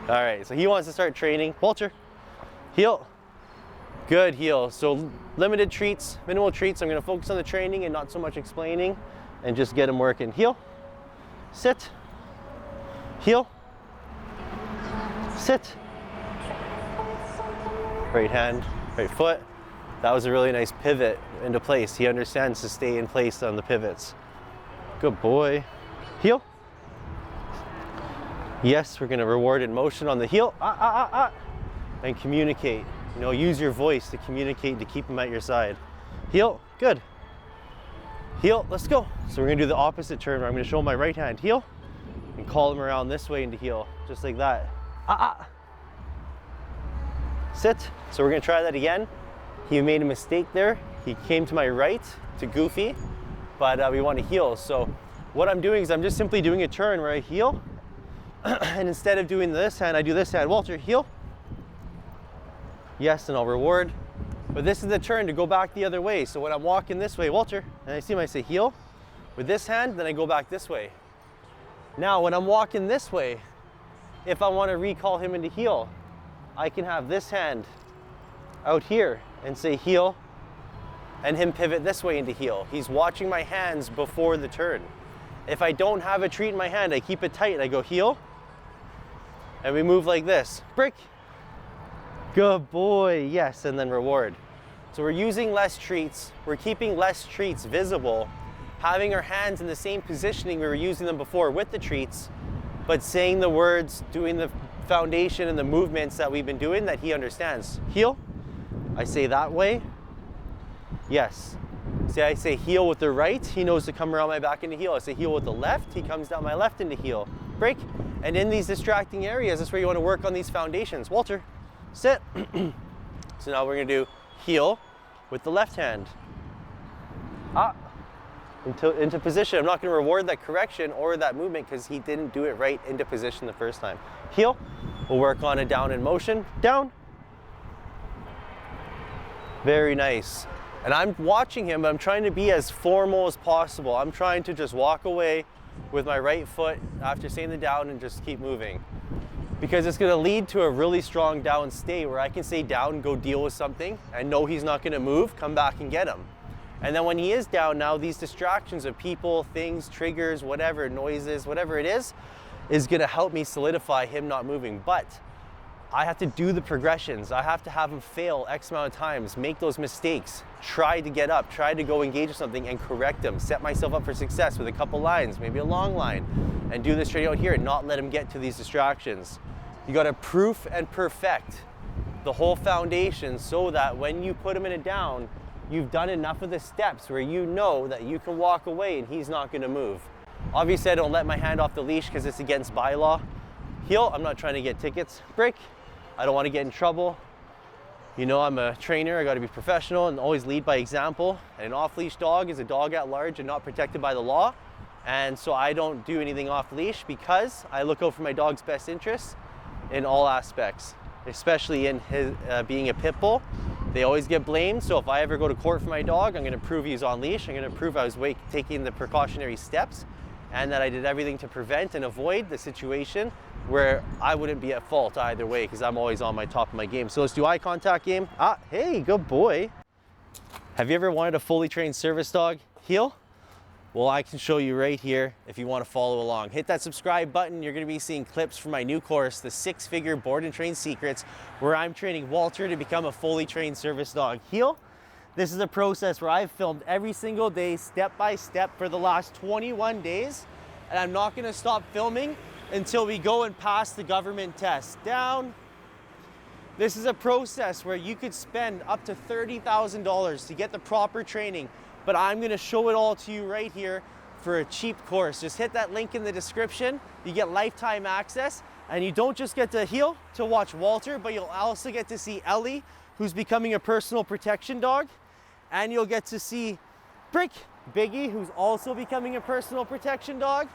All right, so he wants to start training. Walter, heel. Good heel. So limited treats, minimal treats. I'm gonna focus on the training and not so much explaining and just get him working. Heel, sit, heel, sit. Right hand, right foot. That was a really nice pivot into place. He understands to stay in place on the pivots. Good boy. Heel. Yes, we're gonna reward in motion on the heel. And communicate. You know, use your voice to communicate to keep him at your side. Heel, good. Heel, let's go. So we're gonna do the opposite turn where I'm gonna show him my right hand, heel, and call him around this way into heel, just like that. Sit. So we're gonna try that again. He made a mistake there. He came to my right to goofy, but we want to heel. So what I'm doing is I'm just simply doing a turn where I heel, and instead of doing this hand, I do this hand. Walter, heel. Yes, and I'll reward. But this is the turn to go back the other way. So when I'm walking this way, Walter, and I see him, I say heel. With this hand, then I go back this way. Now, when I'm walking this way, if I want to recall him into heel, I can have this hand out here and say heel, and him pivot this way into heel. He's watching my hands before the turn. If I don't have a treat in my hand, I keep it tight. I go heel, and we move like this. Break. Good boy, yes, and then reward. So we're using less treats, we're keeping less treats visible, having our hands in the same positioning we were using them before with the treats, but saying the words, doing the foundation and the movements that we've been doing that he understands. Heel, I say that way, yes. See, I say heel with the right, he knows to come around my back into heel. I say heel with the left, he comes down my left into heel. Break, and in these distracting areas, that's where you want to work on these foundations. Walter, sit. So now we're gonna do heel with the left hand. Into position. I'm not gonna reward that correction or that movement because he didn't do it right into position the first time. Heel, we'll work on a down in motion. Down. Very nice. And I'm watching him, but I'm trying to be as formal as possible. I'm trying to just walk away with my right foot after saying the down and just keep moving. Because it's gonna lead to a really strong down stay where I can say down, go deal with something, and know he's not gonna move, come back and get him. And then when he is down now, these distractions of people, things, triggers, whatever, noises, whatever it is gonna help me solidify him not moving. But I have to do the progressions. I have to have him fail X amount of times, make those mistakes, try to get up, try to go engage with something and correct them, set myself up for success with a couple lines, maybe a long line, and do this straight out here and not let him get to these distractions. You gotta proof and perfect the whole foundation so that when you put him in a down, you've done enough of the steps where you know that you can walk away and he's not gonna move. Obviously, I don't let my hand off the leash because it's against bylaw. Heel, I'm not trying to get tickets. Break, I don't want to get in trouble. You know, I'm a trainer, I got to be professional and always lead by example. And an off-leash dog is a dog at large and not protected by the law. And so I don't do anything off-leash because I look out for my dog's best interests in all aspects, especially in his being a pit bull. They always get blamed. So if I ever go to court for my dog, I'm going to prove he's on leash. I'm going to prove I was taking the precautionary steps and that I did everything to prevent and avoid the situation where I wouldn't be at fault either way because I'm always on my top of my game. So let's do eye contact game. Hey, good boy. Have you ever wanted a fully trained service dog? Heel? Well, I can show you right here if you want to follow along. Hit that subscribe button. You're going to be seeing clips from my new course, the 6-Figure Board and Train Secrets, where I'm training Walter to become a fully trained service dog. Heel? This is a process where I've filmed every single day, step by step, for the last 21 days, and I'm not going to stop filming until we go and pass the government test. Down. This is a process where you could spend up to $30,000 to get the proper training, but I'm going to show it all to you right here for a cheap course. Just hit that link in the description. You get lifetime access, and you don't just get to heel to watch Walter, but you'll also get to see Ellie, who's becoming a personal protection dog, and you'll get to see Biggie, who's also becoming a personal protection dog,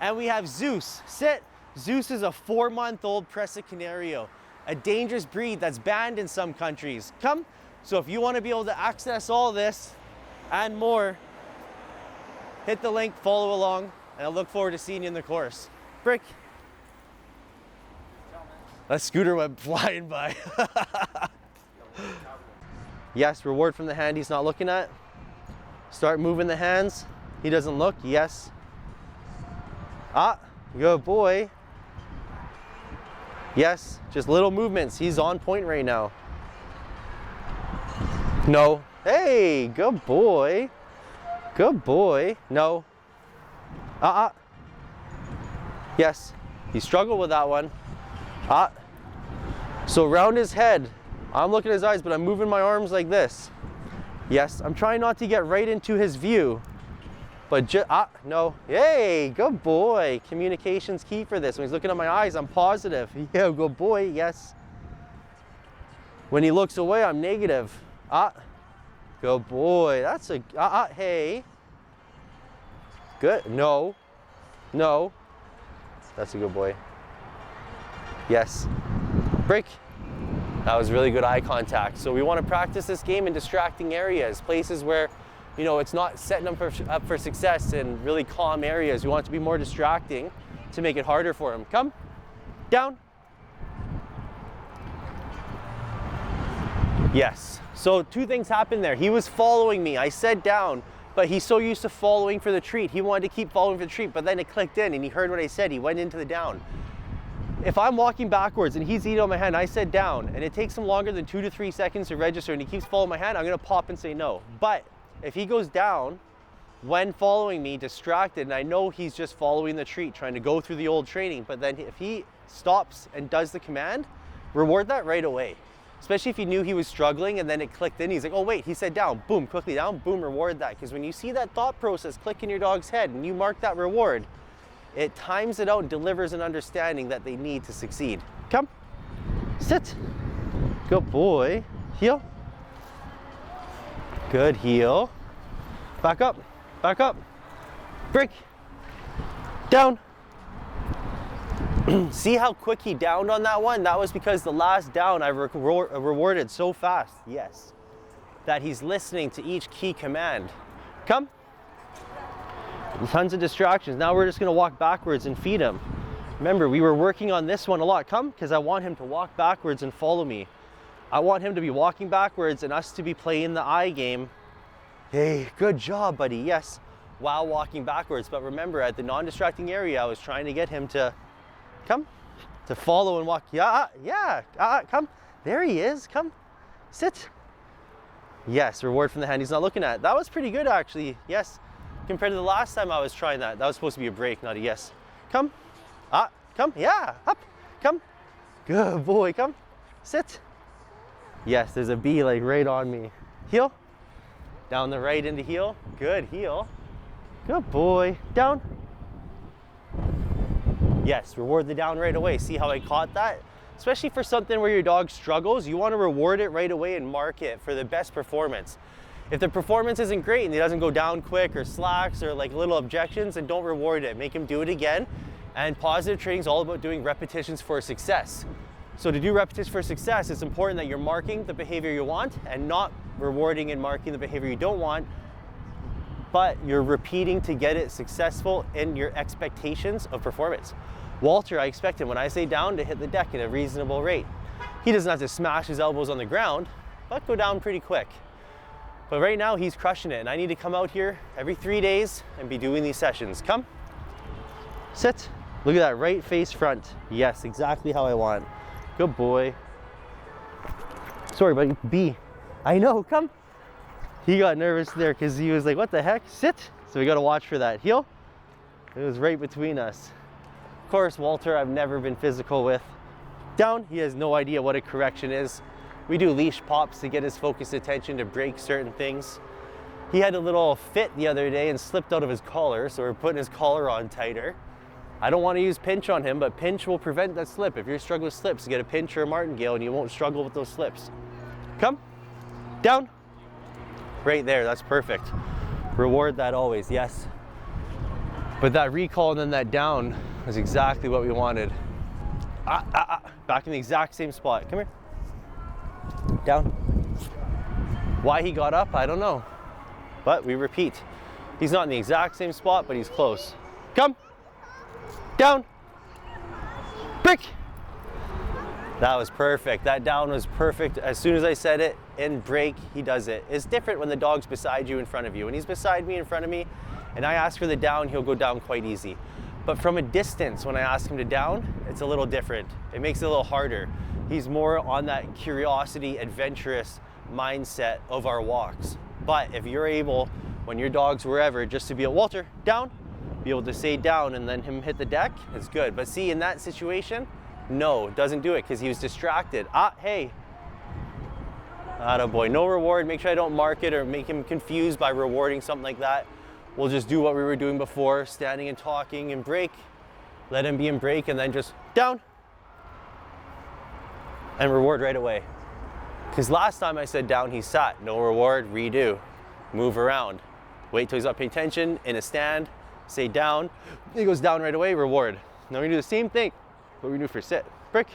and we have Zeus. Sit. Zeus is a 4-month-old Presa Canario, a dangerous breed that's banned in some countries. Come. So if you want to be able to access all this and more, hit the link, follow along, and I look forward to seeing you in the course. That scooter went flying by. Yes, reward from the hand he's not looking at. Start moving the hands. He doesn't look, yes. Ah, good boy. Yes, just little movements. He's on point right now. No. Hey, good boy. Good boy. No. Yes, he struggled with that one. So round his head. I'm looking at his eyes, but I'm moving my arms like this. Yes, I'm trying not to get right into his view. But just, no. Hey, good boy. Communication's key for this. When he's looking at my eyes, I'm positive. Yeah, good boy, yes. When he looks away, I'm negative. Good boy. That's a, hey. Good, no. No. That's a good boy. Yes. Break. That was really good eye contact. So we want to practice this game in distracting areas, places where, you know, it's not setting them up for success in really calm areas. We want it to be more distracting to make it harder for him. Come, down. Yes. So two things happened there. He was following me. I said down, but he's so used to following for the treat. He wanted to keep following for the treat, but then it clicked in and he heard what I said. He went into the down. If I'm walking backwards and he's eating on my hand, I said down, and it takes him longer than 2 to 3 seconds to register and he keeps following my hand, I'm gonna pop and say no. But if he goes down when following me, distracted, and I know he's just following the treat, trying to go through the old training, but then if he stops and does the command, reward that right away. Especially if you knew he was struggling and then it clicked in, he's like, oh wait, he said down, boom, quickly down, boom, reward that. Because when you see that thought process click in your dog's head and you mark that reward, it times it out and delivers an understanding that they need to succeed. Come, sit, good boy, heel, good heel, back up, break, down. See how quick he downed on that one? That was because the last down I rewarded so fast, yes, that he's listening to each key command. Come. Tons of distractions. Now we're just gonna walk backwards and feed him. Remember, we were working on this one a lot. Come, because I want him to walk backwards and follow me. I want him to be walking backwards and us to be playing the eye game. Hey, good job, buddy, yes, while walking backwards. But remember, at the non-distracting area, I was trying to get him to come, to follow and walk. Come, there he is, come, sit. Yes, reward from the hand he's not looking at. That was pretty good, actually, yes. Compared to the last time I was trying that. That was supposed to be a break, not a yes. Come, come, yeah, up, come. Good boy, come, sit. Yes, there's a bee like right on me. Heel, down the right into heel, good heel. Good boy, down. Yes, reward the down right away. See how I caught that? Especially for something where your dog struggles, you want to reward it right away and mark it for the best performance. If the performance isn't great and he doesn't go down quick or slacks or like little objections, then don't reward it. Make him do it again. And positive training is all about doing repetitions for success. So to do repetitions for success, it's important that you're marking the behavior you want and not rewarding and marking the behavior you don't want, but you're repeating to get it successful in your expectations of performance. Walter, I expect him, when I say down, to hit the deck at a reasonable rate. He doesn't have to smash his elbows on the ground, but go down pretty quick. But right now he's crushing it, and I need to come out here every 3 days and be doing these sessions. Come, sit, look at that, right face front. Yes, exactly how I want. Good boy. Sorry, buddy, B. I know, come. He got nervous there because he was like, what the heck, sit. So we gotta watch for that. Heel, it was right between us. Of course, Walter, I've never been physical with. Down, he has no idea what a correction is. We do leash pops to get his focused attention to break certain things. He had a little fit the other day and slipped out of his collar, so we're putting his collar on tighter. I don't want to use pinch on him, but pinch will prevent that slip. If you're struggling with slips, get a pinch or a martingale and you won't struggle with those slips. Come, down. Right there, that's perfect. Reward that always, yes. But that recall and then that down was exactly what we wanted. Back in the exact same spot. Come here. Down. Why he got up, I don't know. But we repeat. He's not in the exact same spot, but he's close. Come. Down. Break. That was perfect. That down was perfect. As soon as I said it, in break, he does it. It's different when the dog's beside you in front of you. When he's beside me in front of me and I ask for the down, he'll go down quite easy. But from a distance, when I ask him to down, it's a little different. It makes it a little harder. He's more on that curiosity, adventurous mindset of our walks. But if you're able, when your dog's wherever, just to be a Walter, down, be able to say down and then him hit the deck, it's good. But see, in that situation, no, doesn't do it because he was distracted. Hey. Attaboy. No reward. Make sure I don't mark it or make him confused by rewarding something like that. We'll just do what we were doing before, standing and talking and break. Let him be in break and then just down. And reward right away. Because last time I said down, he sat. No reward, redo. Move around. Wait till he's not paying attention, in a stand, say down. He goes down right away, reward. Now we're gonna do the same thing, what we do for sit. Break.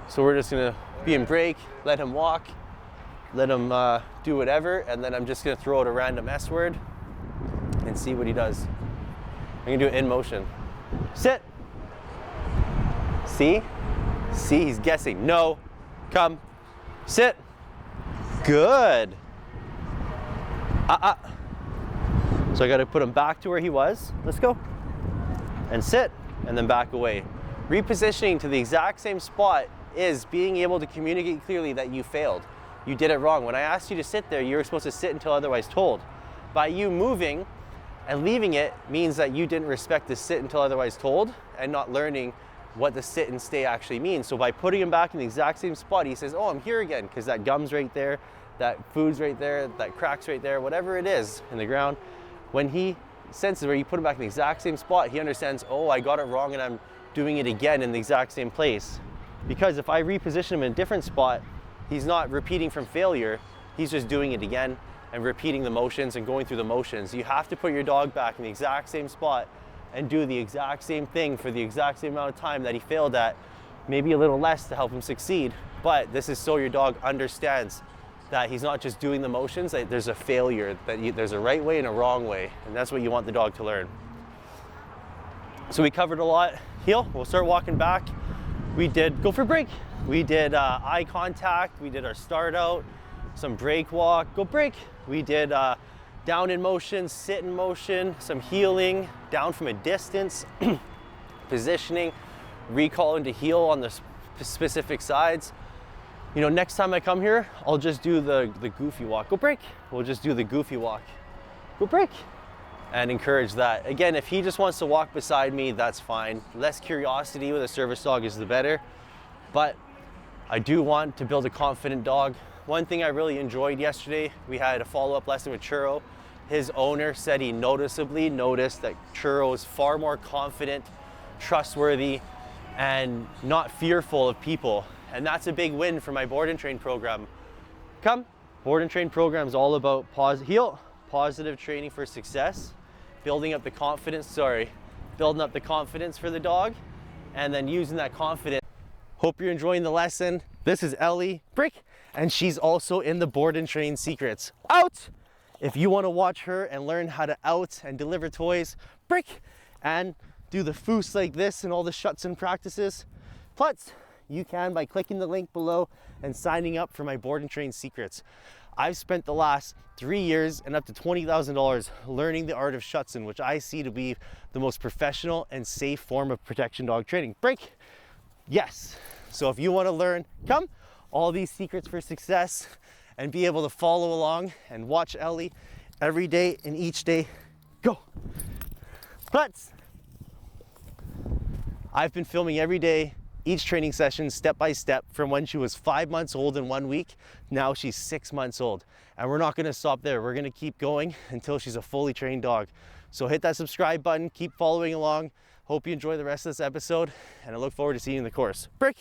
So we're just gonna be in break, let him walk, let him do whatever, and then I'm just gonna throw out a random S word and see what he does. I'm gonna do it in motion. Sit. See? See, he's guessing. No, come, sit. Good. So I gotta put him back to where he was. Let's go. And sit, and then back away. Repositioning to the exact same spot is being able to communicate clearly that you failed. You did it wrong. When I asked you to sit there, you were supposed to sit until otherwise told. By you moving and leaving it means that you didn't respect the sit until otherwise told and not learning what the sit and stay actually means. So by putting him back in the exact same spot, he says, oh, I'm here again, because that gum's right there, that food's right there, that crack's right there, whatever it is in the ground. When he senses where you put him back in the exact same spot, he understands, oh, I got it wrong and I'm doing it again in the exact same place. Because if I reposition him in a different spot, he's not repeating from failure, he's just doing it again and repeating the motions and going through the motions. You have to put your dog back in the exact same spot and do the exact same thing for the exact same amount of time that he failed at, maybe a little less to help him succeed. But this is so your dog understands that he's not just doing the motions, that there's a failure, that there's a right way and a wrong way, and that's what you want the dog to learn. So we covered a lot. Heel, we'll start walking back. We did go for break. We did eye contact, we did our start out, some break walk, go break. We did down in motion, sit in motion, some heeling, down from a distance, positioning, recall into heel on the specific sides. You know, next time I come here, I'll just do the goofy walk. Go break. We'll just do the goofy walk. Go break. And encourage that. Again, if he just wants to walk beside me, that's fine. Less curiosity with a service dog is the better. But I do want to build a confident dog. One thing I really enjoyed yesterday, we had a follow-up lesson with Churro. His owner said he noticeably noticed that Churro is far more confident, trustworthy, and not fearful of people. And that's a big win for my board and train program. Come, board and train program is all about positive training for success, building up the confidence for the dog, and then using that confidence. Hope you're enjoying the lesson. This is Ellie, break, and she's also in the board and train secrets. Out! If you want to watch her and learn how to out and deliver toys, break, and do the foos like this and all the shuts and practices, plus you can by clicking the link below and signing up for my board and train secrets. I've spent the last 3 years and up to $20,000 learning the art of Schutzen, which I see to be the most professional and safe form of protection dog training. Break? Yes. So if you want to learn, come, all these secrets for success and be able to follow along and watch Ellie every day and each day, go. Let's. I've been filming every day, each training session, step by step, from when she was 5 months old in 1 week, now she's 6 months old. And we're not gonna stop there. We're gonna keep going until she's a fully trained dog. So hit that subscribe button, keep following along. Hope you enjoy the rest of this episode, and I look forward to seeing you in the course. Break.